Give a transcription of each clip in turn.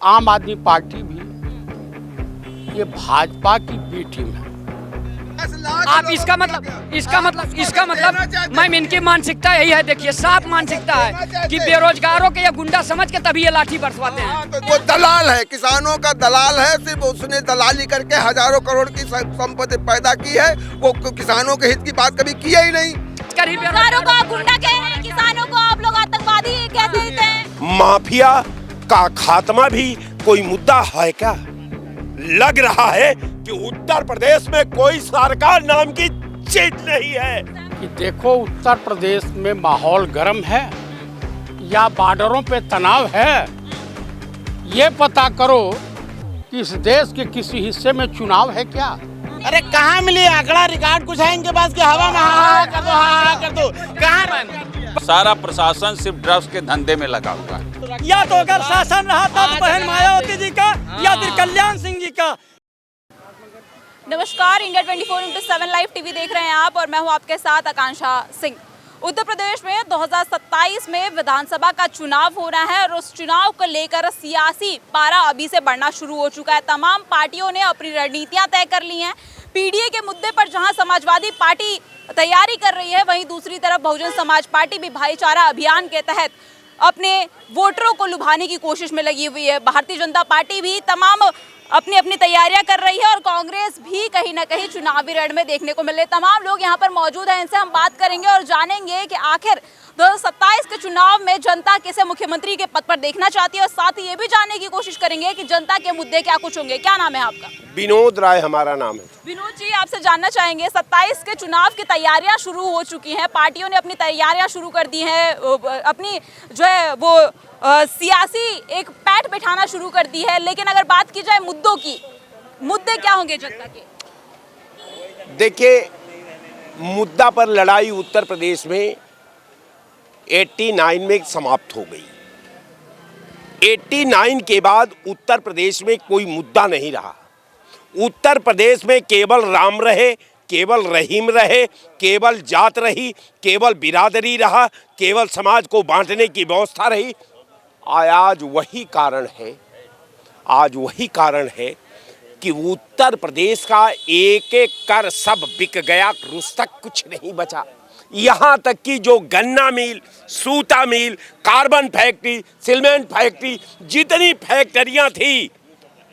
आम आदमी पार्टी भी ये भाजपा की बी टीम है। आप इसका मतलब मैम इनकी मानसिकता यही है। देखिए साफ मानसिकता है कि बेरोजगारों के ये गुंडा समझ के तभी ये लाठी बरसवाते हैं। तो वो दलाल है, किसानों का दलाल है। सिर्फ उसने दलाली करके हजारों करोड़ की संपत्ति पैदा की है। वो किसानों के हित की बात कभी किया ही नहीं। बेरोजगारों को आप गुंडा कह रहे हैं, किसानों को आप लोग आतंकवादी कह देते हैं। माफिया का खात्मा भी कोई मुद्दा है क्या? लग रहा है कि उत्तर प्रदेश में कोई सरकार नाम की चीज नहीं है। कि देखो उत्तर प्रदेश में माहौल गर्म है या बॉर्डरों पे तनाव है, ये पता करो कि इस देश के किसी हिस्से में चुनाव है क्या। अरे कहाँ मिली आंकड़ा रिकॉर्ड कुछ है इनके पास कि हवा में हाँ कर दो हाँ कर दो? कहाँ? सारा प्रशासन सिर्फ ड्रग्स के धंधे में लगा हुआ है। या तो अगर शासन रहा था तो बहन मायावती जी का या फिर कल्याण सिंह जी का। नमस्कार, इंडिया 24/7 लाइव टीवी देख रहे हैं आप और मैं हूं आपके साथ आकांक्षा सिंह। उत्तर प्रदेश में 2027 में विधानसभा का चुनाव हो रहा है और उस चुनाव को लेकर सियासी पारा अभी से बढ़ना शुरू हो चुका है। तमाम पार्टियों ने अपनी रणनीतियां तय कर ली हैं। पीडीए के मुद्दे पर जहां समाजवादी पार्टी तैयारी कर रही है, वहीं दूसरी तरफ बहुजन समाज पार्टी भी भाईचारा अभियान के तहत अपने वोटरों को लुभाने की कोशिश में लगी हुई है। भारतीय जनता पार्टी भी तमाम अपनी अपनी तैयारियां कर रही है और कांग्रेस भी कहीं ना कहीं चुनावी रण में देखने को मिले। तमाम लोग यहां पर मौजूद हैं, इनसे हम बात करेंगे और जानेंगे कि आखिर 2027 के चुनाव में जनता किसे मुख्यमंत्री के पद पर देखना चाहती है और साथ ही ये भी जानने की कोशिश करेंगे कि जनता के मुद्दे क्या कुछ होंगे। क्या नाम है आपका? विनोद राय हमारा नाम है। विनोद जी, आपसे जानना चाहेंगे 27 के चुनाव की तैयारियां शुरू हो चुकी हैं, पार्टियों ने अपनी तैयारियां शुरू कर दी हैं, अपनी जो है वो सियासी एक पैठ बिठाना शुरू कर दी है। लेकिन अगर बात की जाए मुद्दों की, मुद्दे क्या होंगे जनता के? देखिए, मुद्दा पर लड़ाई उत्तर प्रदेश में 89 में समाप्त हो गई। 89 के बाद उत्तर प्रदेश में कोई मुद्दा नहीं रहा। उत्तर प्रदेश में केवल राम रहे, केवल रहीम रहे, केवल जात रही, केवल बिरादरी रहा, केवल समाज को बांटने की व्यवस्था रही। आज वही कारण है कि उत्तर प्रदेश का एक एक कर सब बिक गया, रुस तक कुछ नहीं बचा। यहाँ तक कि जो गन्ना मिल, सूता मिल, कार्बन फैक्ट्री, सीमेंट फैक्ट्री, जितनी फैक्ट्रियाँ थी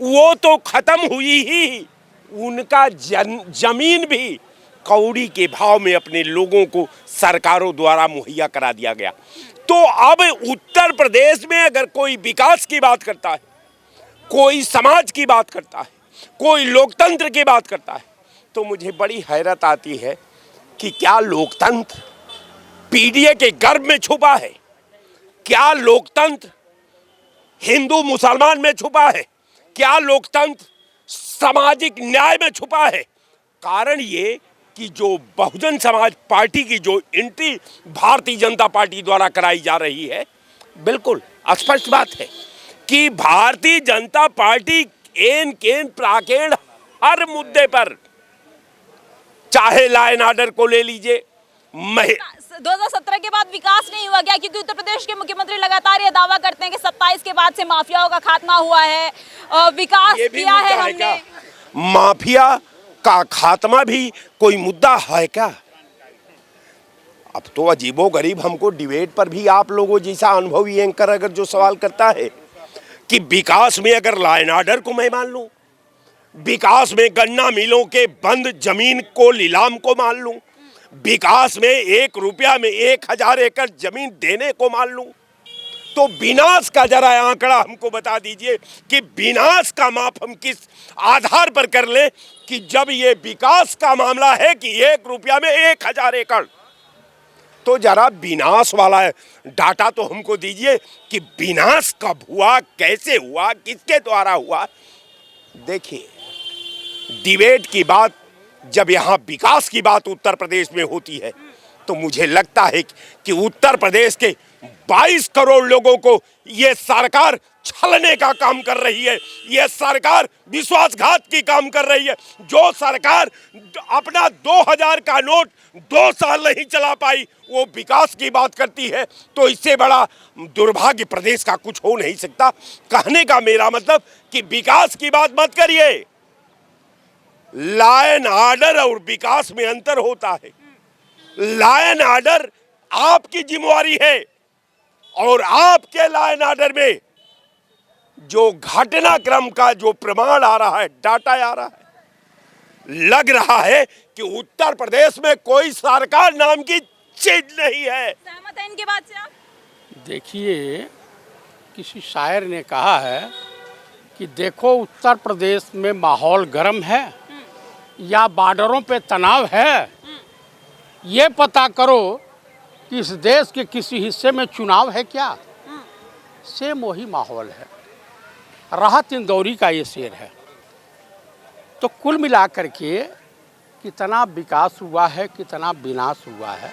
वो तो खत्म हुई ही, उनका जमीन भी कौड़ी के भाव में अपने लोगों को सरकारों द्वारा मुहैया करा दिया गया। तो अब उत्तर प्रदेश में अगर कोई विकास की बात करता है, कोई समाज की बात करता है, कोई लोकतंत्र की बात करता है, तो मुझे बड़ी हैरत आती है कि क्या लोकतंत्र पीडीए के गर्भ में छुपा है? क्या लोकतंत्र हिंदू मुसलमान में छुपा है? क्या लोकतंत्र सामाजिक न्याय में छुपा है? कारण ये कि जो बहुजन समाज पार्टी की जो एंट्री भारतीय जनता पार्टी द्वारा कराई जा रही है, बिल्कुल स्पष्ट बात है कि भारतीय जनता पार्टी एन केन प्राकेण हर मुद्दे पर, चाहे लॉ एंड ऑर्डर को ले लीजिए, 2017 के बाद विकास नहीं हुआ क्या? क्योंकि उत्तर प्रदेश के मुख्यमंत्री लगातार ये दावा करते हैं कि 27 के बाद से माफियाओं का खात्मा हुआ है, विकास किया है हमने। माफिया का खात्मा भी कोई मुद्दा है क्या? अब तो अजीबोगरीब हमको डिबेट पर भी आप लोगों जैसा अनुभवी एंकर अगर जो सवाल करता है कि विकास में अगर लॉ एंड ऑर्डर को मैं मान लूं, विकास में गन्ना मिलों के बंद जमीन को नीलाम को मान लूं, विकास में 1 रुपया में 1000 एकड़ जमीन देने को मान लूं, तो विनाश का जरा आंकड़ा हमको बता दीजिए कि विनाश का माप हम किस आधार पर कर लें कि जब ये विकास का मामला है कि 1 रुपया में 1000 एकड़, तो जरा विनाश वाला डाटा तो हमको दीजिए कि विनाश कब हुआ, कैसे हुआ, किसके द्वारा हुआ। देखिए, डिबेट की बात जब यहाँ विकास की बात उत्तर प्रदेश में होती है तो मुझे लगता है कि उत्तर प्रदेश के 22 करोड़ लोगों को ये सरकार छलने का काम कर रही है। यह सरकार विश्वासघात की काम कर रही है। जो सरकार अपना 2000 का नोट 2 साल नहीं चला पाई, वो विकास की बात करती है, तो इससे बड़ा दुर्भाग्य प्रदेश का कुछ हो नहीं सकता। कहने का मेरा मतलब कि विकास की बात मत करिए। लॉ एंड ऑर्डर और विकास में अंतर होता है। लॉ एंड ऑर्डर आपकी जिम्मेवारी है, और आपके लॉ एंड ऑर्डर में जो घटनाक्रम का जो प्रमाण आ रहा है, डाटा आ रहा है, लग रहा है कि उत्तर प्रदेश में कोई सरकार नाम की चीज नहीं है। सहमत है इनकी बात से आप? देखिए, किसी शायर ने कहा है कि देखो उत्तर प्रदेश में माहौल गर्म है या बॉर्डरों पे तनाव है, ये पता करो कि इस देश के किसी हिस्से में चुनाव है क्या। सेम वही माहौल है। राहत इंदौरी का ये शेर है। तो कुल मिलाकर के कितना विकास हुआ है, कितना विनाश हुआ है,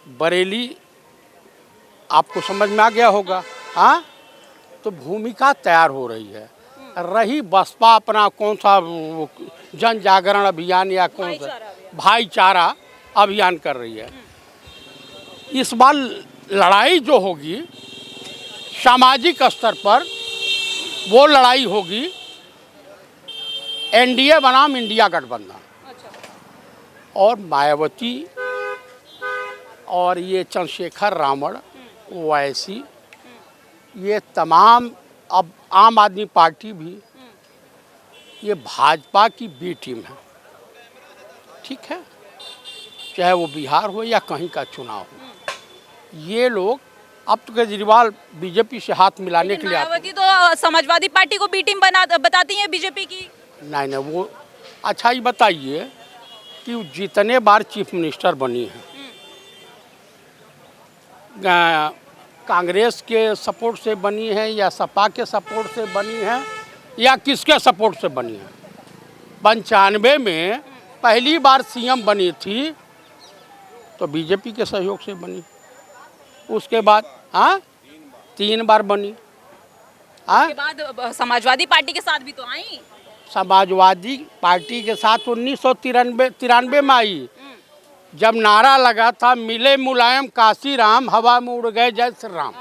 बरेली आपको समझ में आ गया होगा। हाँ, तो भूमिका तैयार हो रही है। रही बसपा अपना कौन सा जन जागरण अभियान या कौन सा भाईचारा अभियान कर रही है। इस बार लड़ाई जो होगी सामाजिक स्तर पर, वो लड़ाई होगी एनडीए बनाम इंडिया गठबंधन। और मायावती और ये चंद्रशेखर रावण ओवैसी, ये तमाम, अब आम आदमी पार्टी भी, ये भाजपा की बी टीम है। ठीक है, चाहे वो बिहार हो या कहीं का चुनाव हो, ये लोग अब तो केजरीवाल बीजेपी से हाथ मिलाने के लिए आते हैं। मायावती तो समाजवादी पार्टी को बी टीम बताती है बीजेपी की। नहीं, वो अच्छा ही बताइए कि वो जितने बार चीफ मिनिस्टर बनी है, कांग्रेस के सपोर्ट से बनी है या सपा के सपोर्ट से बनी है या किसके सपोर्ट से बनी है। 95 में पहली बार सीएम बनी थी तो बीजेपी के सहयोग से बनी। उसके बाद 3 बार बनी। उसके बाद समाजवादी पार्टी के साथ भी तो आई। समाजवादी पार्टी के साथ 1993 में आई, जब नारा लगा था मिले मुलायम काशी राम, हवा में उड़ गए जय श्री राम।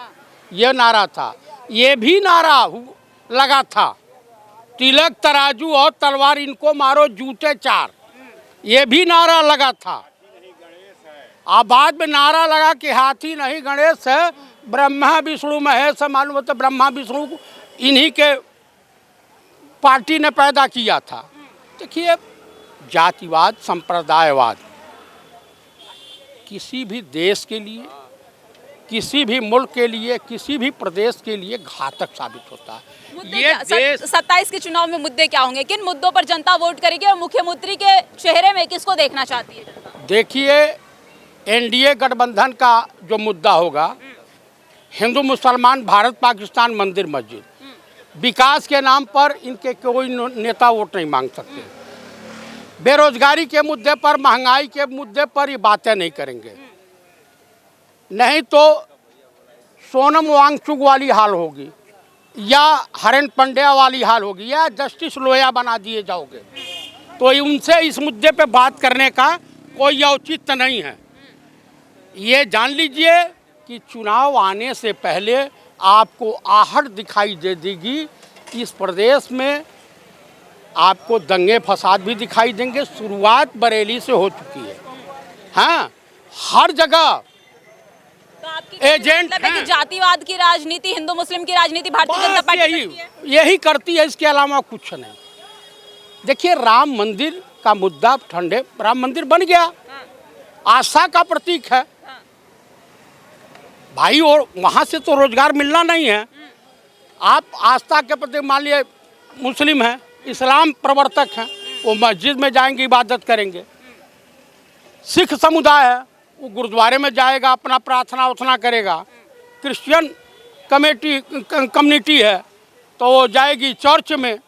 ये नारा था। ये भी नारा लगा था तिलक तराजू और तलवार इनको मारो जूते 4। ये भी नारा लगा था। अब बाद में नारा लगा कि हाथी नहीं गणेश है, ब्रह्मा विष्णु महेश। मालूम होता ब्रह्मा विष्णु इन्हीं के पार्टी ने पैदा किया था। देखिए, जातिवाद, संप्रदायवाद किसी भी देश के लिए, किसी भी मुल्क के लिए, किसी भी प्रदेश के लिए घातक साबित होता है। ये देश 27 के चुनाव में मुद्दे क्या होंगे, किन मुद्दों पर जनता वोट करेगी और मुख्यमंत्री के चेहरे में किसको देखना चाहती है जनता? देखिए, एनडीए गठबंधन का जो मुद्दा होगा, हिंदू मुसलमान, भारत पाकिस्तान, मंदिर मस्जिद, विकास के नाम पर इनके कोई नेता वोट नहीं मांग सकते। बेरोजगारी के मुद्दे पर, महंगाई के मुद्दे पर ये बातें नहीं करेंगे। नहीं तो सोनम वांगचुक वाली हाल होगी या हरेन पंड्या वाली हाल होगी या जस्टिस लोया बना दिए जाओगे। तो उनसे इस मुद्दे पे बात करने का कोई औचित्य नहीं है। ये जान लीजिए कि चुनाव आने से पहले आपको आहट दिखाई दे देगी। इस प्रदेश में आपको दंगे फसाद भी दिखाई देंगे। शुरुआत बरेली से हो चुकी है। हाँ, हर जगह तो आपकी एजेंट मतलब है कि हैं। जातिवाद की राजनीति, हिंदू मुस्लिम की राजनीति भारतीय जनता बस पार्टी करती है। यही करती है, इसके अलावा कुछ नहीं। देखिए, राम मंदिर का मुद्दा ठंडे, राम मंदिर बन गया, आस्था का प्रतीक है भाई, और वहाँ से तो रोजगार मिलना नहीं है। आप आस्था के प्रति, मान लिए मुस्लिम हैं, इस्लाम प्रवर्तक हैं, वो मस्जिद में जाएंगे, इबादत करेंगे। सिख समुदाय है, वो गुरुद्वारे में जाएगा, अपना प्रार्थना उर्थना करेगा। क्रिश्चियन कम्युनिटी है तो वो जाएगी चर्च में।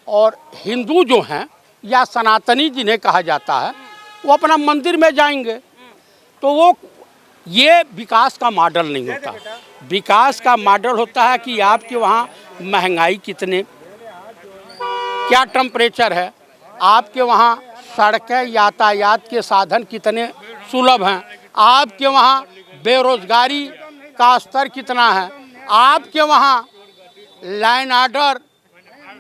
और हिंदू जो हैं या सनातनी जिन्हें कहा जाता है, वो अपना मंदिर में जाएंगे। तो वो ये विकास का मॉडल नहीं होता। विकास का मॉडल होता है कि आपके वहाँ महंगाई कितने, क्या टेम्परेचर है, आपके वहाँ सड़कें यातायात के साधन कितने सुलभ हैं, आपके वहाँ बेरोजगारी का स्तर कितना है, आपके वहाँ लाइन ऑर्डर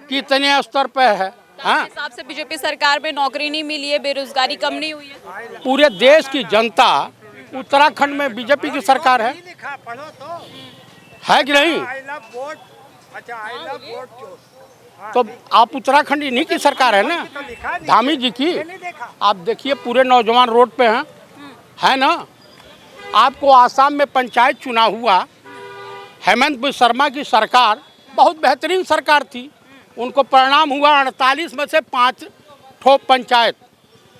कितने स्तर पर है। हाँ, हिसाब से बीजेपी सरकार में नौकरी नहीं मिली है, बेरोजगारी कम नहीं हुई है। पूरे देश की जनता उत्तराखंड में बीजेपी की सरकार है कि नहीं? तो आप उत्तराखंड इन्हीं की सरकार है ना, धामी जी की। आप देखिए पूरे नौजवान रोड पे हैं, है ना। आपको आसाम में पंचायत चुनाव हुआ, हेमंत बिस्वा शर्मा की सरकार बहुत बेहतरीन सरकार थी, उनको परिणाम हुआ 48 में से 5 ठोप पंचायत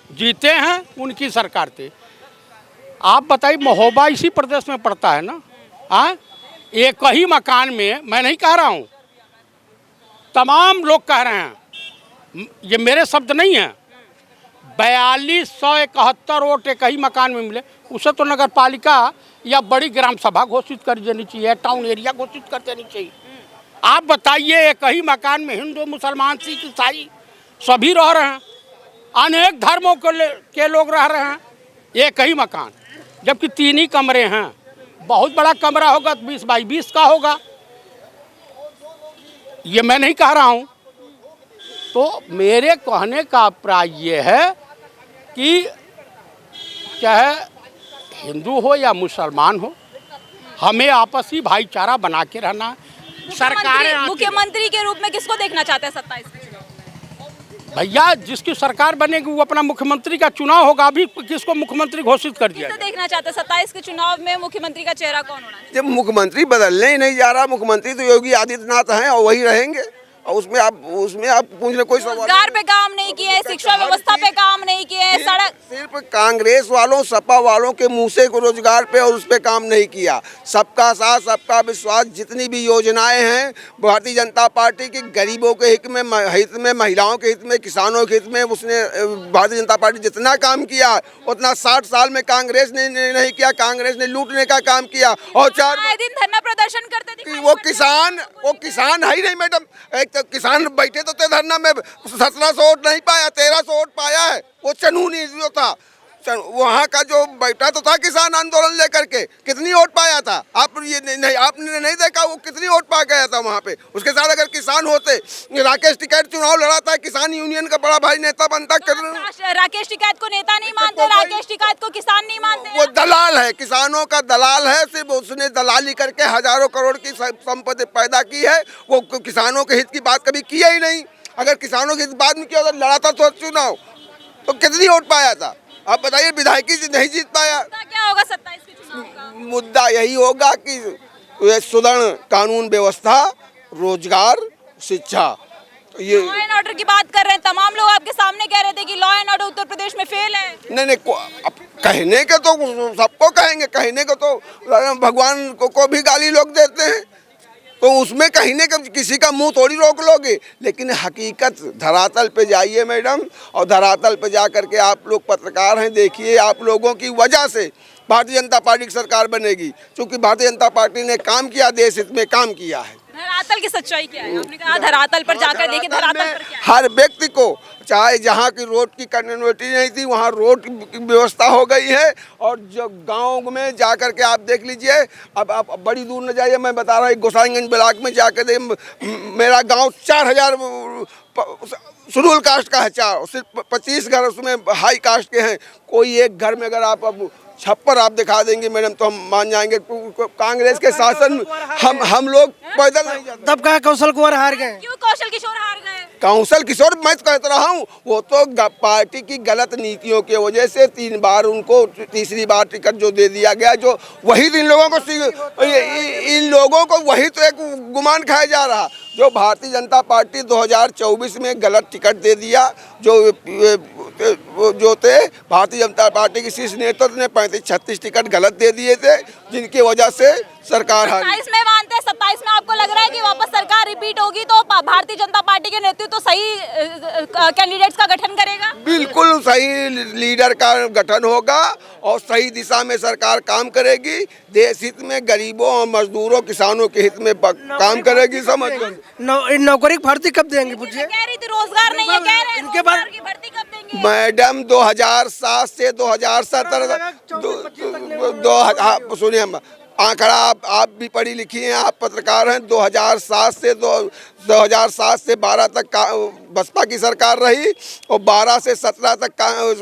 जीते हैं, उनकी सरकार थी। आप बताइए, महोबा इसी प्रदेश में पड़ता है ना। हाँ, एक ही मकान में, मैं नहीं कह रहा हूँ, तमाम लोग कह रहे हैं, ये मेरे शब्द नहीं हैं, 4271 वोट एक ही मकान में मिले। उसे तो नगर पालिका या बड़ी ग्राम सभा घोषित कर देनी चाहिए, टाउन एरिया घोषित कर देनी चाहिए। आप बताइए, एक ही मकान में हिंदू, मुसलमान, सिख, ईसाई सभी रह रहे हैं, अनेक धर्मों के लोग रह रहे हैं, एक ही मकान, जबकि 3 ही कमरे हैं। बहुत बड़ा कमरा होगा तो 20 बाई 20 का होगा, ये मैं नहीं कह रहा हूँ। तो मेरे कहने का अभिप्राय ये है कि चाहे हिंदू हो या मुसलमान हो, हमें आपसी भाईचारा बना के रहना है। सरकारें मुख्यमंत्री के रूप में किसको देखना चाहते हैं 27 में? भैया, जिसकी सरकार बनेगी वो अपना मुख्यमंत्री का चुनाव होगा। अभी किसको मुख्यमंत्री घोषित कर दिया? किसे देखना चाहते हैं 27 के चुनाव में मुख्यमंत्री का चेहरा कौन होना चाहिए? जब मुख्यमंत्री बदलने ही नहीं जा रहा, मुख्यमंत्री तो योगी आदित्यनाथ हैं और वही रहेंगे, और उसमें आप पूछने कोई सवाल। रोजगार पे काम नहीं किए, शिक्षा व्यवस्था पे काम नहीं किए, सड़क सिर्फ कांग्रेस वालों, सपा वालों के मुंह से को रोजगार पे और उस पे काम नहीं किया। सबका साथ, सबका विश्वास, जितनी भी योजनाएं हैं भारतीय जनता पार्टी की, गरीबों के हित में, महिलाओं के हित में, किसानों के हित में, उसने भारतीय जनता पार्टी जितना काम किया उतना 60 साल में कांग्रेस ने नहीं किया। कांग्रेस ने लूटने का काम किया और 4 दिन धरना प्रदर्शन करते दिखाई वो किसान है ही नहीं मैडम। एक तो किसान बैठे तो थे धरना में, 1700 वोट नहीं पाया, 1300 वोट पाया है। वो चनूनी जो था, वहाँ का जो बैठा तो था किसान आंदोलन लेकर के, कितनी वोट पाया था? आपने नहीं देखा वो कितनी वोट पा गया था वहाँ पे। उसके साथ अगर किसान होते, राकेश टिकैत चुनाव लड़ा था, किसान यूनियन का बड़ा भाई नेता बनता। राकेश टिकैत को नेता नहीं मानते, राकेश टिकैत को किसान नहीं मानते। वो दलाल है, किसानों का दलाल है। सिर्फ उसने दलाली करके हजारों करोड़ की संपत्ति पैदा की है। वो किसानों के हित की बात कभी किया ही नहीं। अगर किसानों के बाद में किया होता, लड़ा था तो चुनाव, तो कितनी वोट पाया था? आप बताइए, विधायकी से नहीं जीत पाया। क्या होगा 27 के चुनाव का? मुद्दा यही होगा कि सुदृढ़ कानून व्यवस्था, रोजगार, शिक्षा। ये लॉ एंड ऑर्डर की बात कर रहे हैं, तमाम लोग आपके सामने कह रहे थे कि law and order Uttar Pradesh में फेल है। नहीं, कहने के तो सबको कहेंगे, कहने को तो भगवान को भी गाली लोग देते हैं, तो उसमें कहने का किसी का मुंह थोड़ी रोक लोगे। लेकिन हकीकत धरातल पे जाइए मैडम, और धरातल पे जा करके आप लोग पत्रकार हैं, देखिए आप लोगों की वजह से भारतीय जनता पार्टी की सरकार बनेगी, क्योंकि भारतीय जनता पार्टी ने काम किया, देश हित में काम किया है। धरातल की सच्चाई क्या है? आपने कहा धरातल पर जाकर देखिए, धरातल पर क्या है? हर व्यक्ति को, चाहे जहाँ की रोड की कनेक्टिविटी नहीं थी वहाँ रोड की व्यवस्था हो गई है। और जो गांव में जा कर के आप देख लीजिए, अब आप बड़ी दूर न जाइए, मैं बता रहा हूँ गोसाईगंज ब्लॉक में जाकर दे, मेरा गांव 4000 शेड्यूल कास्ट का है, सिर्फ 25 घर उसमें हाई कास्ट के हैं। कोई एक घर में अगर आप अब छप्पर आप दिखा देंगे मैडम तो हम मान जाएंगे। कांग्रेस के शासन हम लोग पैदल नहीं जाते। तब कहा कौशल कुंवर हार गए? क्यों कौशल किशोर हार गए? कौशल किशोर मैं कहता रहा हूँ, वो तो पार्टी की गलत नीतियों की वजह से 3 बार उनको, तीसरी बार टिकट जो दे दिया गया, जो वही इन लोगों को वही तो एक गुमान खाया जा रहा, जो भारतीय जनता पार्टी 2024 में गलत टिकट दे दिया। जो थे भारतीय जनता पार्टी के शीर्ष नेतृत्व ने 35-36 टिकट गलत दे दिए थे, जिनकी वजह से सरकार हारी। 27 में मानते हैं, 27 में आपको लग रहा है कि वापस सरकार रिपीट होगी तो भारतीय जनता पार्टी के नेतृत्व तो सही कैंडिडेट्स का गठन करेगा? बिल्कुल सही लीडर का गठन होगा और सही दिशा में सरकार काम करेगी। देश हित में, गरीबों और मजदूरों, किसानों के हित में काम करेगी। समझ नौकरी की भर्ती कब देंगे? पूछिए। कह रही थी रोजगार नहीं है, कह रहे हैं इनके बाद रोजगार की भर्ती कब देंगे? मैडम 2007 से 2017 सुनिए आंकड़ा, आप भी पढ़ी लिखी हैं, आप पत्रकार हैं। 2007 से 12 तक बसपा की सरकार रही और 12 से 17 तक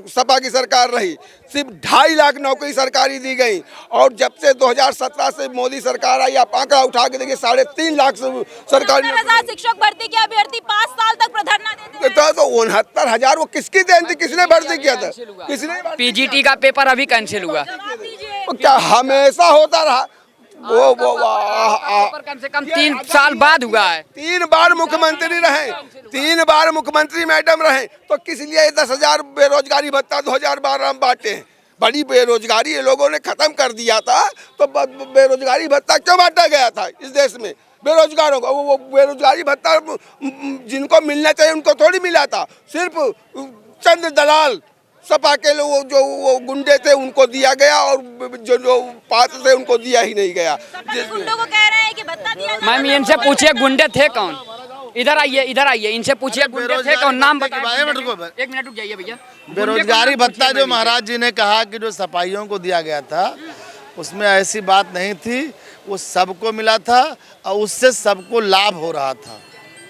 सपा की सरकार रही। सिर्फ 2.5 लाख नौकरी सरकारी दी गई और जब से 2017 से मोदी सरकार आई, आप आंकड़ा उठा के देखिए 3.5 लाख सरकारी। 69,000 शिक्षक भर्ती के अभ्यर्थी 5 साल तक प्रधरना देते रहे। तो 69,000 वो किसकी देन थी? किसने भर्ती किया था? किसने? पीजीटी का पेपर अभी कैंसिल हुआ। क्या हमेशा होता रहा? वो पेपर कम से कम 3 साल बाद हुआ है। 3 बार मुख्यमंत्री रहे, 3 बार मुख्यमंत्री मैडम रहे, तो किस लिए 10,000 बेरोजगारी भत्ता 2012 में बांटे हैं? बड़ी बेरोजगारी ये लोगों ने खत्म कर दिया था, तो बेरोजगारी भत्ता क्यों बांटा गया था इस देश में? बेरोजगारों को वो बेरोजगारी भत्ता जिनको मिलना चाहिए उनको थोड़ी मिला था, सिर्फ चंद दलाल सपा के लोग जो वो गुंडे थे उनको दिया गया और जो पात्र थे उनको दिया ही नहीं गया। गुंडों को कह रहे हैं कि भत्ता दिया जाए। मैम इनसे पूछिए गुंडे थे कौन? इधर आइए, इनसे पूछिए गुंडे थे कौन? नाम बताइए। एक मिनट रुक जाइए भैया। बेरोजगारी भत्ता जो महाराज जी ने कहा कि जो सफाइयों को दिया गया था, उसमें ऐसी बात नहीं थी। वो सबको मिला था और उससे सबको लाभ हो रहा था।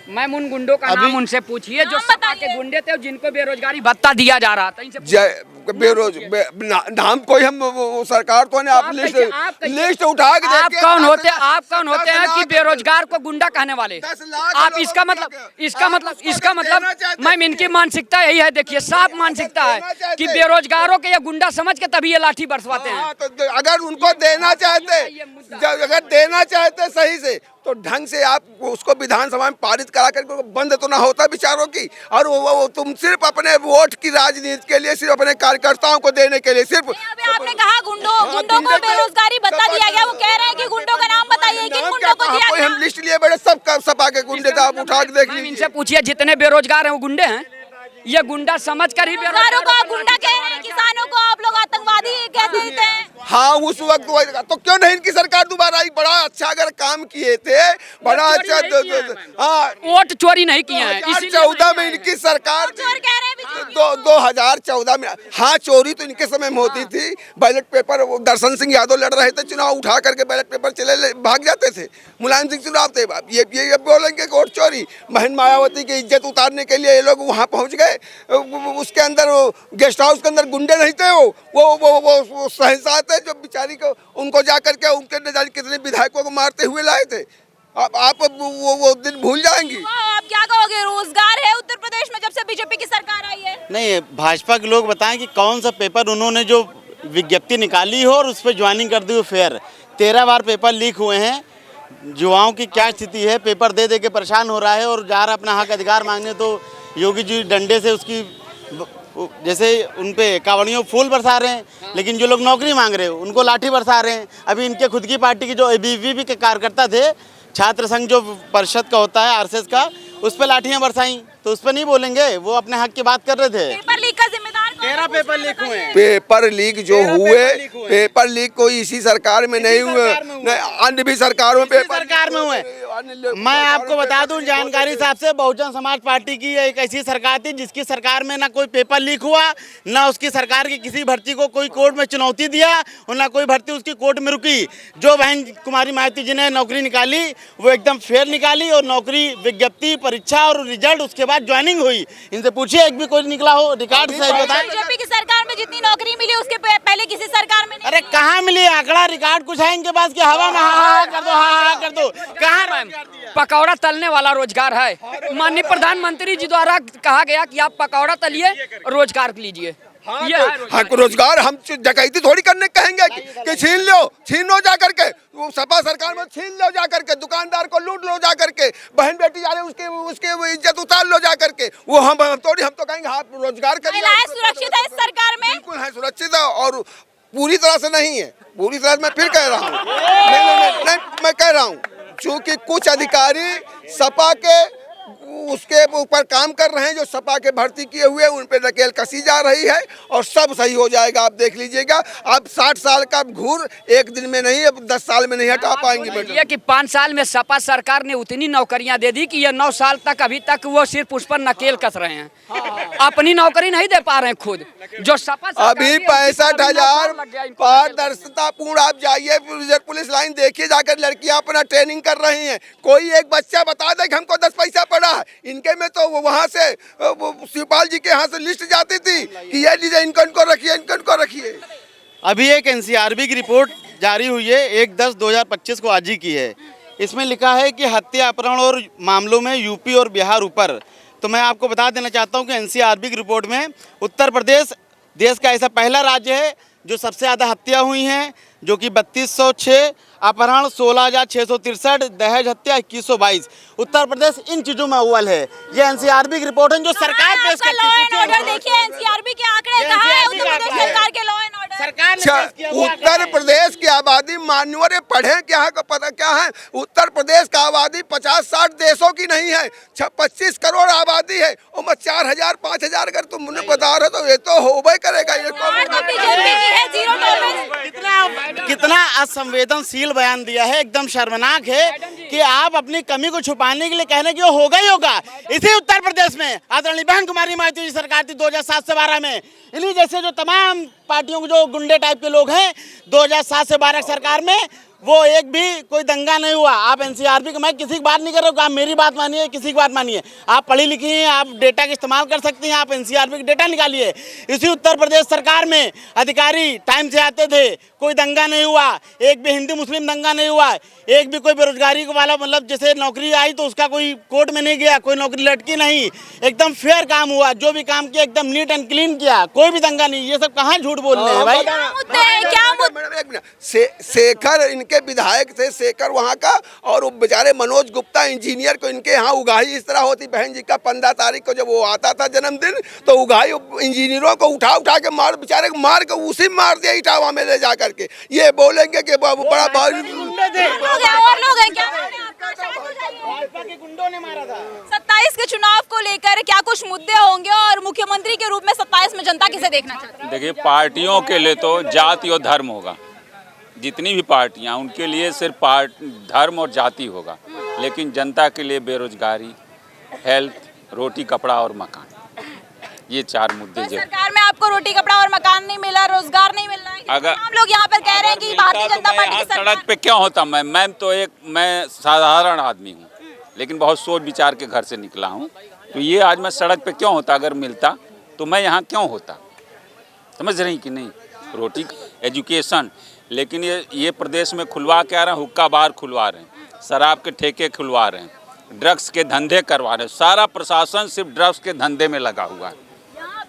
मैम उन गुंडों का नाम उनसे पूछिए जो सपा के गुंडे थे जिनको बेरोजगारी भत्ता दिया जा रहा था। नाम कोई हम सरकार तो आप लिस्ट उठा के आप कौन होते हैं कि बेरोजगार को गुंडा कहने वाले? आप इसका मतलब मैम इनकी मानसिकता यही है। देखिए साफ मानसिकता है कि बेरोजगारों के ये गुंडा समझ के तभी ये लाठी बरसवाते हैं। तो अगर उनको देना चाहते सही से तो ढंग से आप उसको विधानसभा में पारित करा कर बंद तो ना होता बेचारों की। और वो तुम सिर्फ अपने वोट की राजनीति के लिए, सिर्फ अपने कार्यकर्ताओं को देने के लिए सिर्फ। आपने कहा गुंडों को बेरोजगारी भत्ता दिया गया, वो कह रहे हैं कि गुंडों का नाम बताइए, किन गुंडों को दिया गया? हम लिस्ट लिए बैठे, सब सपा के गुंडे थे, आप उठा के देख लीजिए। इनसे पूछिए जितने बेरोजगार हैं वो गुंडे हैं। ये गुंडा समझ कर ही बेरोजगारों को आप गुंडा कह रहे हैं, किसानों को आप लोग आतंकवादी कह देते हैं। हाँ उस वक्त तो क्यों नहीं इनकी सरकार दोबारा आई? बड़ा अच्छा अगर काम किए थे, बड़ा अच्छा। हाँ वोट चोरी नहीं किए हैं। 2014 में इनकी सरकार 2014 में। हाँ चोरी तो इनके समय में होती थी। बैलेट पेपर दर्शन सिंह यादव लड़ रहे थे चुनाव, उठा करके बैलेट पेपर चले भाग जाते थे। मुलायम सिंह चुनाव थे, ये बोलेंगे वोट चोरी। बहन मायावती की इज्जत उतारने के लिए ये लोग वहाँ पहुँच गए। उसके अंदर गेस्ट हाउस के अंदर गुंडे नहीं थे, वो सहसा थे जो बिचारी को उनको जाकर के उनके न जाने कितने विधायकों को मारते हुए लाए थे। आप वो दिन भूल जाएंगी। आप क्या कहोगे? रोजगार है उत्तर प्रदेश में जब से बीजेपी की सरकार आई है? नहीं, भाजपा के लोग बताएं कि कौन सा पेपर उन्होंने जो विज्ञप्ति निकाली हो और उस पर ज्वाइनिंग कर दी हो। फेयर 13 बार पेपर लीक हुए हैं। युवाओं की क्या स्थिति है? पेपर दे दे के परेशान हो रहा है और जा रहा अपना हक अधिकार मांगने, तो योगी जी डंडे से उसकी जैसे उन पे कावड़ियों फूल बरसा रहे हैं, लेकिन जो लोग नौकरी मांग रहे हो उनको लाठी बरसा रहे हैं। अभी इनके खुद की पार्टी के जो ABVP के कार्यकर्ता थे, छात्र संघ जो परिषद का होता है RSS का, उस पर लाठियां बरसाई, तो उस पर नहीं बोलेंगे। वो अपने हक की बात कर रहे थे। पेपर लीक का जिम्मेदार 13 पेपर लीक हुए। पेपर लीक जो हुए, पेपर लीक कोई इसी सरकार में नहीं हुए, अन्य भी सरकारों में पेपर सरकार में हुए। मैं आपको बता दूं जानकारी साहब से, बहुजन समाज पार्टी की एक ऐसी सरकार थी जिसकी सरकार में ना कोई पेपर लीक हुआ, ना उसकी सरकार की किसी भर्ती को कोई कोर्ट में चुनौती दिया और ना कोई भर्ती उसकी कोर्ट में रुकी। जो बहन कुमारी मायावती जी ने नौकरी निकाली वो एकदम फेयर निकाली और नौकरी विज्ञप्ति, परीक्षा और रिजल्ट, उसके बाद ज्वाइनिंग हुई। इनसे पूछिए एक भी कोई निकला हो रिकॉर्ड सही बताएं। बीजेपी की सरकार में जितनी नौकरी मिली उसके पहले किसी सरकार में नहीं। अरे कहाँ मिली? आंकड़ा रिकॉर्ड कुछ है इनके पास कि हवा में हाँ कर दो, हाँ कर दो? कहाँ? पकौड़ा तलने वाला रोजगार है। माननीय प्रधानमंत्री जी द्वारा कहा गया कि आप पकौड़ा तलिए, रोजगार लीजिए। हाँ रोजगार हम डकैती थोड़ी करने कहेंगे कि छीन लो जा करके। वो सपा सरकार में छीन लो जा करके, दुकानदार को लूट लो जा करके, बहन बेटी जा रहे उसके इज्जत उतार लो जा करके। वो हम तो कहेंगे आप रोजगार करिए। सुरक्षित है इस सरकार में? बिल्कुल है, सुरक्षित है और पूरी तरह से नहीं है। पूरी तरह से मैं फिर कह रहा हूँ, नहीं मैं कह रहा हूँ, चूँकि कुछ अधिकारी सपा के उसके ऊपर काम कर रहे हैं, जो सपा के भर्ती किए हुए उन पे नकेल कसी जा रही है और सब सही हो जाएगा। आप देख लीजिएगा, अब 60 साल का घूर एक दिन में नहीं, अब 10 साल में नहीं हटा पाएंगे। ये कि 5 साल में सपा सरकार ने उतनी नौकरियां दे दी कि ये 9 साल तक अभी तक वो सिर्फ उस पर नकेल कस रहे हैं, अपनी नौकरी नहीं दे पा रहे हैं खुद। जो सपा अभी 65,000 पारदर्शिता पूर्ण, आप जाइए पुलिस लाइन देखिए जाकर, लड़कियां अपना ट्रेनिंग कर रही हैं। कोई एक बच्चा बता दे कि हमको 10 पैसा पड़ा है। इनके में तो वहाँ से शिवपाल जी के यहाँ से लिस्ट जाती थी कि ये लीजिए इनको रखिए, इनको रखिए। अभी एक एनसीआरबी की रिपोर्ट जारी हुई है 1/10/2025 को आज ही की है। इसमें लिखा है कि हत्या अपहरण और मामलों में यूपी और बिहार ऊपर। तो मैं आपको बता देना चाहता हूं कि एनसीआरबी की रिपोर्ट में उत्तर प्रदेश देश का ऐसा पहला राज्य है जो सबसे ज़्यादा हत्या हुई हैं, जो कि 3206, अपहरण 16,663, दहेज हत्या 2122। उत्तर प्रदेश इन चीज़ों में अव्वल है। ये एनसीआरबी की रिपोर्ट है जो सरकार पेश करती है। देखिए एनसीआरबी के आंकड़े कहाँ है उत्तर प्रदेश सरकार के लॉ एंड ऑर्डर। सरकार ने उत्तर प्रदेश की आबादी मान्यवर पढ़े क्या का पता क्या है? उत्तर प्रदेश का आबादी 50-60 देशों की नहीं है, 25 करोड़ आबादी है। और 4,000 5,000 अगर तुम मुझे बता रहे तो ये तो होबे करेगा। ये कितना असंवेदनशील बयान दिया है, एकदम शर्मनाक है कि आप अपनी कमी को छुपाने के लिए कहने की होगा ही होगा। इसी उत्तर प्रदेश में आदरणीय बहन कुमारी मायावती जी सरकार थी 2007 से 12 में। इन्हीं जैसे जो तमाम पार्टियों के जो गुंडे टाइप के लोग हैं 2007 से 12 सरकार में वो एक भी कोई दंगा नहीं हुआ। आप एनसीआरबी का, मैं किसी की बात नहीं कर रहा हूँ, आप मेरी बात मानिए, किसी की बात मानिए। आप पढ़ी लिखी हैं, आप डेटा का इस्तेमाल कर सकती हैं, आप एनसीआरबी का डेटा निकालिए। इसी उत्तर प्रदेश सरकार में अधिकारी टाइम से आते थे, कोई दंगा नहीं हुआ, एक भी हिंदू मुस्लिम दंगा नहीं हुआ, एक भी कोई बेरोजगारी वाला मतलब जैसे नौकरी आई तो उसका कोई कोर्ट में नहीं गया, कोई नौकरी लटकी नहीं, एकदम फेयर काम हुआ। जो भी काम किया एकदम नीट एंड क्लीन किया, कोई भी दंगा नहीं। ये सब कहाँ झूठ बोल रहे हैं भाई? शेखर इनके विधायक थे, शेखर वहाँ का, और वो बेचारे मनोज गुप्ता इंजीनियर को इनके यहाँ उगाही इस तरह होती। बहन जी का 15 तारीख को जब वो आता था जन्मदिन तो उगाही इंजीनियरों को उठा के मार, बेचारे को मार के उसी मार दिया इटावा में ले जा करके। ये बोलेंगे कि बाबू बड़ा और लोग हैं क्या? गुंडों ने मारा था। 27 के चुनाव को लेकर क्या कुछ मुद्दे होंगे और मुख्यमंत्री के रूप में 27 में जनता किसे देखना चाहती है? देखिए, पार्टियों के लिए तो जाति और धर्म होगा। जितनी भी पार्टियां, उनके लिए सिर्फ धर्म और जाति होगा, लेकिन जनता के लिए बेरोजगारी, हेल्थ, रोटी कपड़ा और मकान, ये 4 मुद्दे। तो सरकार में आपको रोटी कपड़ा और मकान नहीं मिला, रोजगार नहीं मिल रहा है। अगर हम लोग यहाँ पर कह रहे हैं कि भारतीय जनता पार्टी की सरकार। सड़क पे क्यों होता? मैं साधारण आदमी हूँ, लेकिन बहुत सोच विचार के घर से निकला हूँ। तो ये आज मैं सड़क पे क्यों होता? अगर मिलता तो मैं यहाँ क्यों होता? समझ रही कि नहीं? रोटी, एजुकेशन, लेकिन ये प्रदेश में खुलवा के आ रहे हैं, हुक्का बार खुलवा रहे हैं, शराब के ठेके खुलवा रहे हैं, ड्रग्स के धंधे करवा रहे हैं। सारा प्रशासन सिर्फ ड्रग्स के धंधे में लगा हुआ है।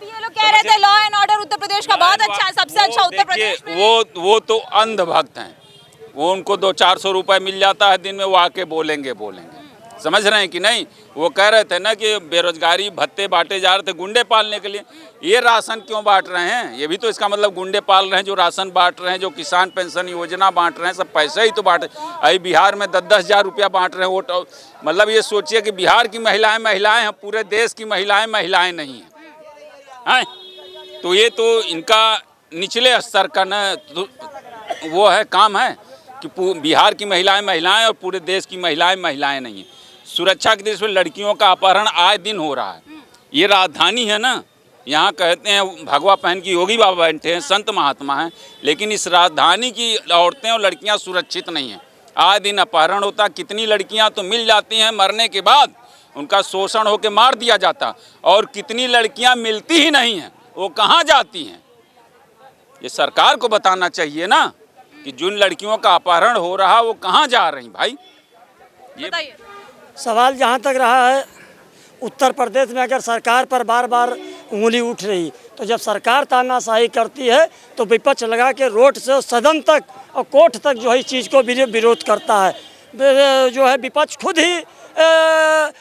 ये लोग कह रहे थे law and order Uttar Pradesh का बहुत अच्छा है, सबसे अच्छा उत्तर प्रदेश में। वो तो अंधभक्त हैं। वो उनको 200-400 रुपए मिल जाता है दिन में, वो आके बोलेंगे। समझ रहे हैं कि नहीं? वो कह रहे थे ना कि बेरोजगारी भत्ते बांटे जा रहे थे गुंडे पालने के लिए। ये राशन क्यों बांट रहे हैं? ये भी तो इसका मतलब गुंडे पाल रहे हैं। जो राशन बांट रहे हैं, जो किसान पेंशन योजना बांट रहे हैं, सब पैसे ही तो बांट रहे हैं। अभी बिहार में 10-10 हज़ार रुपया बांट रहे हैं वोट। मतलब ये सोचिए कि बिहार की महिलाएं हैं, पूरे देश की महिलाएं नहीं हैं। तो ये तो इनका निचले स्तर का न तो वो है, काम है कि बिहार की महिलाएं और पूरे देश की महिलाएं नहीं हैं। सुरक्षा की दृष्टि से लड़कियों का अपहरण आए दिन हो रहा है। ये राजधानी है ना, यहाँ कहते हैं भगवा पहन की योगी बाबा बैठे हैं, संत महात्मा हैं, लेकिन इस राजधानी की औरतें और लड़कियाँ सुरक्षित नहीं हैं। आए दिन अपहरण होता। कितनी लड़कियाँ तो मिल जाती हैं, मरने के बाद उनका शोषण होकर मार दिया जाता, और कितनी लड़कियाँ मिलती ही नहीं हैं, वो कहाँ जाती हैं? ये सरकार को बताना चाहिए ना कि जिन लड़कियों का अपहरण हो रहा वो कहाँ जा रही भाई। ये सवाल जहाँ तक रहा है, उत्तर प्रदेश में अगर सरकार पर बार बार उंगली उठ रही, तो जब सरकार तानाशाही करती है तो विपक्ष लगा के रोड से सदन तक और कोर्ट तक जो है इस चीज़ को विरोध करता है। जो है विपक्ष खुद ही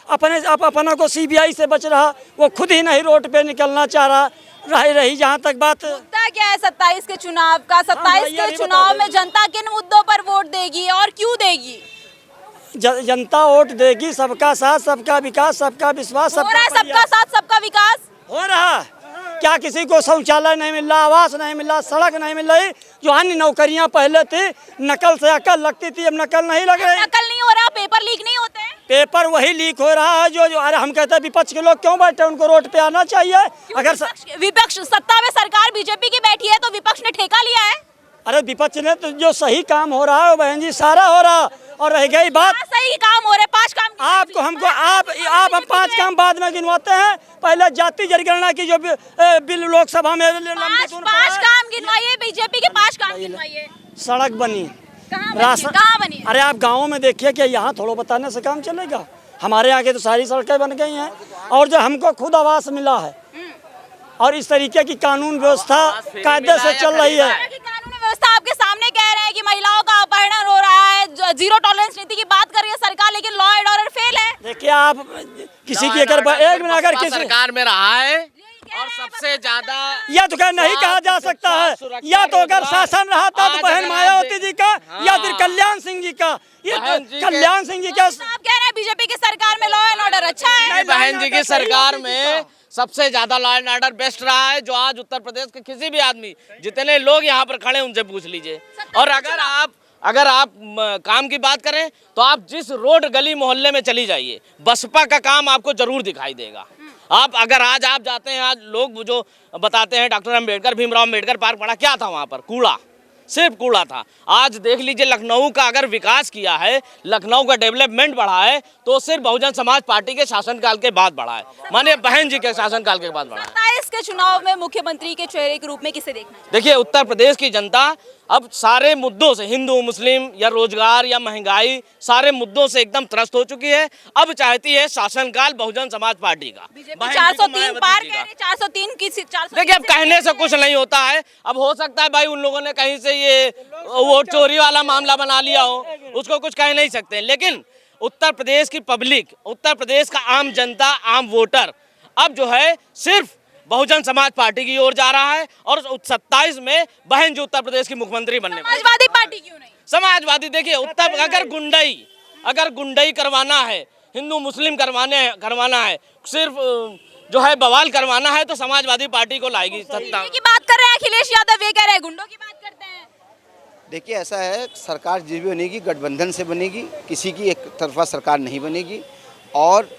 अपना को सीबीआई से बच रहा, वो खुद ही नहीं रोड पे निकलना चाह रहा। रही जहाँ तक बात मुद्दा क्या है 27 के चुनाव का? 27 के चुनाव में जनता किन मुद्दों पर वोट देगी और क्यों देगी? जनता वोट देगी, सबका साथ सबका विकास सबका विश्वास हो रहा है सबका सबका साथ सबका विकास। हो रहा है। क्या किसी को शौचालय नहीं मिल रहा, आवास नहीं मिल रहा, सड़क नहीं मिल रही? जो अन्य नौकरियां पहले थी नकल से अकल लगती थी, अब नकल नहीं लग रही। नकल नहीं हो रहा, पेपर लीक नहीं होते हैं। पेपर वही लीक हो रहा है जो अरे हम कहते हैं विपक्ष के लोग क्यों बैठे, उनको रोड पे आना चाहिए। अगर विपक्ष सत्ता में सरकार बीजेपी की बैठी है तो विपक्ष ने ठेका लिया है। अरे विपक्ष ने तो जो सही काम हो रहा है बहन जी सारा हो रहा। और रह गई बात, सही काम हो रहे 5 काम आपको हमको आप हम 5 काम बाद में गिनवाते हैं। पहले जाति जनगणना की जो बिल लोकसभा में 5 काम गिनवाइए, बीजेपी के 5 काम गिनवाइए। सड़क बनी, कहाँ बनी? अरे आप गाँव में देखिए कि यहाँ थोड़ा बताने से काम चलेगा। हमारे यहाँ की तो सारी सड़कें बन गई हैं। और जो हमको खुद आवास मिला है और इस तरीके की कानून व्यवस्था कायदे से चल रही है। कानून व्यवस्था आपके सामने कह रहे हैं कि महिलाओं का अपहरण हो रहा है, जीरो टॉलरेंस नीति की बात कर रही है सरकार, लेकिन लॉ एंड ऑर्डर फेल है। देखिए आप किसी की अगर एक मिनट अगर किसी सरकार में रहा है और सबसे ज्यादा या तो नहीं कहा जा सकता है, या तो अगर शासन रहा था तो बहन मायावती जी का या फिर कल्याण सिंह जी का। ये कल्याण सिंह जी का आप कह रहे हैं बीजेपी की सरकार में लॉ एंड ऑर्डर अच्छा है। बहन जी की सरकार में सबसे ज्यादा लॉ एंड ऑर्डर बेस्ट रहा है, जो आज उत्तर प्रदेश के किसी भी आदमी जितने लोग यहाँ पर खड़े उनसे पूछ लीजिए। और अगर आप काम की बात करें तो आप जिस रोड गली मोहल्ले में चली जाइए बसपा का काम आपको जरूर दिखाई देगा। आप अगर आज आप जाते हैं, आज लोग जो बताते हैं डॉक्टर अम्बेडकर भीमराव अम्बेडकर पार्क पड़ा, क्या था वहाँ पर? कूड़ा, सिर्फ कूड़ा था। आज देख लीजिए लखनऊ का अगर विकास किया है, लखनऊ का डेवलपमेंट बढ़ा है तो सिर्फ बहुजन समाज पार्टी के शासनकाल के बाद बढ़ा है, माने बहन जी के शासनकाल के बाद बढ़ा है। 27 के चुनाव में मुख्यमंत्री के चेहरे के रूप में किसे देखना है? देखिए उत्तर प्रदेश की जनता अब सारे मुद्दों से, हिंदू मुस्लिम या रोजगार या महंगाई, सारे मुद्दों से एकदम त्रस्त हो चुकी है। अब चाहती है शासनकाल बहुजन समाज पार्टी का। 403 पार कह रही, 403 की 403। देखिए अब कहने से कुछ नहीं होता है। अब हो सकता है भाई उन लोगों ने कहीं से ये वोट चोरी वाला मामला बना लिया हो, उसको कुछ कह नहीं सकते। लेकिन उत्तर प्रदेश की पब्लिक, उत्तर प्रदेश का आम जनता, आम वोटर अब जो है सिर्फ बहुजन समाज पार्टी की ओर जा रहा है। और 27 में बहन जी उत्तर प्रदेश की मुख्यमंत्री बनने वाली। समाजवादी पार्टी क्यों नहीं? समाजवादी देखिए उत्तर अगर गुंडई करवाना है, हिंदू मुस्लिम करवाना है, सिर्फ जो है बवाल करवाना है तो समाजवादी पार्टी को लाएगी सत्ता की बात कर रहे हैं अखिलेश यादव, ये कह रहे हैं गुंडों की बात करते हैं। देखिए ऐसा है, सरकार जिस भी बनेगी गठबंधन से बनेगी, किसी की एक तरफा सरकार नहीं बनेगी। और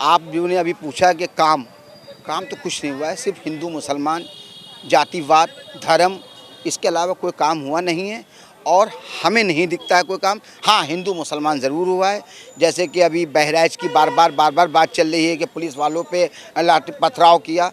आप जो ने अभी पूछा कि काम तो कुछ नहीं हुआ है, सिर्फ हिंदू मुसलमान, जातिवाद, धर्म, इसके अलावा कोई काम हुआ नहीं है। और हमें नहीं दिखता है कोई काम। हाँ, हिंदू मुसलमान ज़रूर हुआ है, जैसे कि अभी बहराइच की बार बार बात चल रही है कि पुलिस वालों पे लाठी पथराव किया।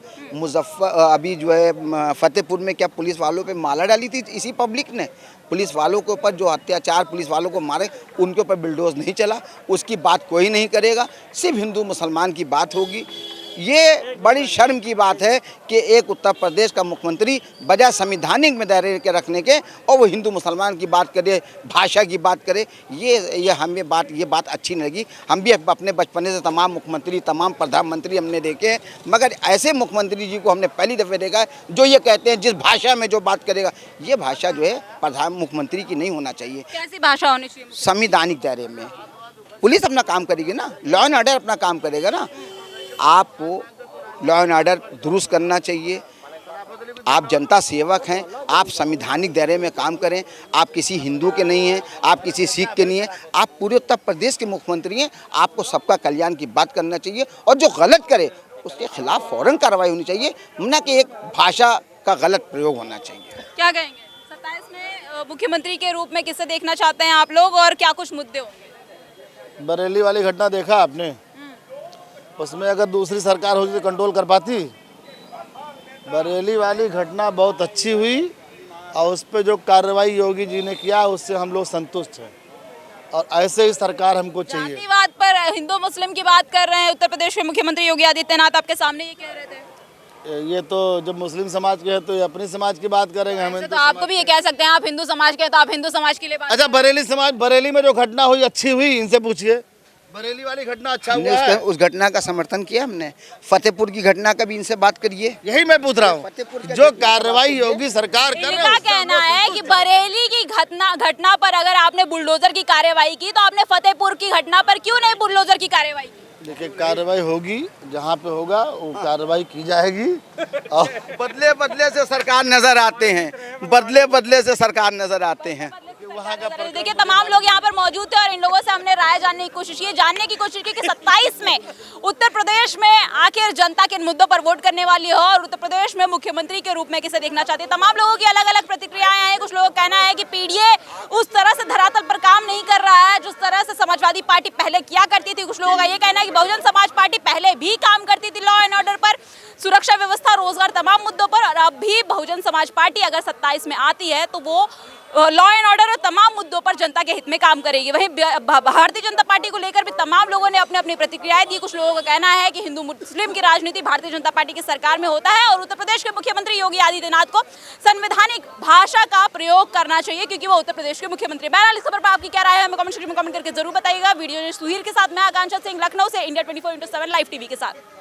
अभी जो है फतेहपुर में क्या पुलिस वालों पे माला डाली थी इसी पब्लिक ने। पुलिस वालों के ऊपर जो अत्याचार, पुलिस वालों को मारे, उनके ऊपर बिल्डोज नहीं चला, उसकी बात कोई नहीं करेगा, सिर्फ हिंदू मुसलमान की बात होगी। ये बड़ी शर्म की बात है कि एक उत्तर प्रदेश का मुख्यमंत्री बजाय संवैधानिक में दायरे के रखने के और वो हिंदू मुसलमान की बात करे, भाषा की बात करे। ये हमें ये बात अच्छी नहीं लगी। हम भी अपने बचपने से तमाम मुख्यमंत्री, तमाम प्रधानमंत्री हमने देखे हैं, मगर ऐसे मुख्यमंत्री जी को हमने पहली दफ़े देखा है जो ये कहते हैं जिस भाषा में जो बात करेगा, ये भाषा जो है मुख्यमंत्री की नहीं होना चाहिए। कैसी भाषा होनी चाहिए? संवैधानिक दायरे में पुलिस अपना काम करेगी ना, लॉ एंड ऑर्डर अपना काम करेगा ना। आपको लॉ एंड ऑर्डर दुरुस्त करना चाहिए। आप जनता सेवक हैं, आप संवैधानिक दायरे में काम करें। आप किसी हिंदू के नहीं हैं, आप किसी सिख के नहीं हैं, आप पूरे उत्तर प्रदेश के मुख्यमंत्री हैं। आपको सबका कल्याण की बात करना चाहिए और जो गलत करे उसके खिलाफ फौरन कार्रवाई होनी चाहिए, न कि एक भाषा का गलत प्रयोग होना चाहिए। क्या कहेंगे 27 में मुख्यमंत्री के रूप में किसे देखना चाहते हैं आप लोग और क्या कुछ मुद्दे होंगे? बरेली वाली घटना देखा आपने, उसमें अगर दूसरी सरकार होती तो कंट्रोल कर पाती। बरेली वाली घटना बहुत अच्छी हुई और उस पर जो कार्रवाई योगी जी ने किया उससे हम लोग संतुष्ट हैं और ऐसे ही सरकार हमको चाहिए। जातिवाद पर हिंदू मुस्लिम की बात कर रहे हैं उत्तर प्रदेश के मुख्यमंत्री योगी आदित्यनाथ, आपके सामने ये कह रहे थे। ये तो जब मुस्लिम समाज के हैं तो ये अपनी समाज की बात करेंगे। हमें तो आपको भी ये कह सकते हैं, आप हिंदू समाज के हैं तो आप हिंदू समाज के लिए बात। अच्छा, बरेली में जो घटना हुई अच्छी हुई, इनसे पूछिए। बरेली वाली घटना अच्छा हमने हुआ है। उस घटना का समर्थन किया हमने। फतेहपुर की घटना का भी इनसे बात करिए। यही मैं पूछ रहा हूँ, जो कार्रवाई योगी सरकार कर रही इनका कहना है कि बरेली की घटना पर अगर आपने बुलडोजर की कार्रवाई की तो आपने फतेहपुर की घटना पर क्यों नहीं बुलडोजर की कार्रवाई की? देखिए, कार्रवाई होगी, जहाँ पे होगा वो कार्रवाई की जाएगी। और बदले बदले से सरकार नजर आते हैं, बदले बदले से सरकार नजर आते हैं। देखिए तमाम लोग यहाँ पर मौजूद थे और इन लोगों से हमने राय जानने की कोशिश की, जानने की कोशिश की कि 27 में उत्तर प्रदेश में आखिर जनता किन मुद्दों पर वोट करने वाली है और उत्तर प्रदेश में मुख्यमंत्री के रूप में किसे देखना चाहती है। तमाम लोगों की अलग अलग प्रतिक्रियाएं हैं। कुछ लोगों का कहना है कि पीडीए उस तरह से धरातल पर काम नहीं कर रहा है जिस तरह से समाजवादी पार्टी पहले किया करती थी। कुछ लोगों का ये कहना है कि बहुजन समाज पार्टी पहले भी काम करती थी लॉ एंड ऑर्डर पर, सुरक्षा व्यवस्था, रोजगार, तमाम मुद्दों पर, और अब भी बहुजन समाज पार्टी अगर 27 में आती है तो वो लॉ एंड ऑर्डर और तमाम मुद्दों पर जनता के हित में काम करेगी। वहीं भारतीय जनता पार्टी को लेकर भी तमाम लोगों ने अपनी अपनी प्रतिक्रियाएं दी। कुछ लोगों का कहना है कि हिंदू मुस्लिम की राजनीति भारतीय जनता पार्टी की सरकार में होता है और उत्तर प्रदेश के मुख्यमंत्री योगी आदित्यनाथ को संवैधानिक भाषा का प्रयोग करना चाहिए क्योंकि वो उत्तर प्रदेश के मुख्यमंत्री। बहरहाल इस खबर पर आपकी क्या राय है हमें कमेंट सेक्शन में कमेंट करके जरूर बताइएगा। वीडियो सुहीर के साथ मैं आकांक्षा सिंह, लखनऊ से, इंडिया 24/7 लाइव टीवी के साथ।